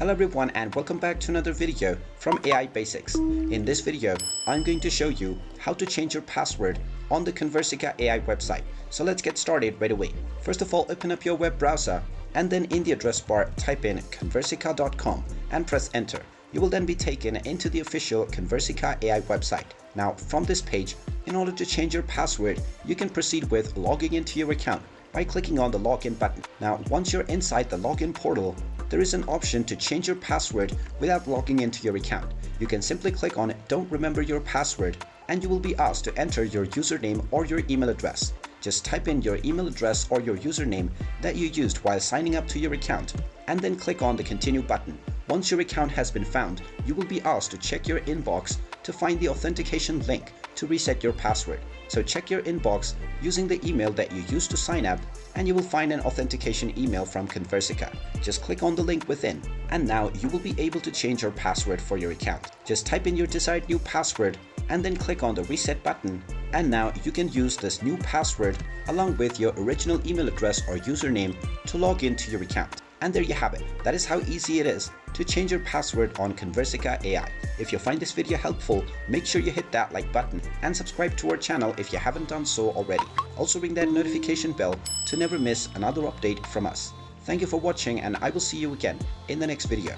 Hello everyone and welcome back to another video from AI Basics. In this video, I'm going to show you how to change your password on the Conversica AI website. So let's get started right away. First of all, open up your web browser and then in the address bar type in conversica.com and press enter. You will then be taken into the official Conversica AI website. Now from this page, in order to change your password, you can proceed with logging into your account by clicking on the login button. Now once you're inside the login portal, there is an option to change your password without logging into your account. You can simply click on Don't remember your password and you will be asked to enter your username or your email address. Just type in your email address or your username that you used while signing up to your account and then click on the continue button. Once your account has been found, you will be asked to check your inbox to find the authentication link to reset your password. So check your inbox using the email that you used to sign up and you will find an authentication email from Conversica. Just click on the link within and now you will be able to change your password for your account. Just type in your desired new password and then click on the reset button and now you can use this new password along with your original email address or username to log into your account. And there you have it. That is how easy it is to change your password on Conversica AI. If you find this video helpful, make sure you hit that like button and subscribe to our channel if you haven't done so already. Also ring that notification bell to never miss another update from us. Thank you for watching and I will see you again in the next video.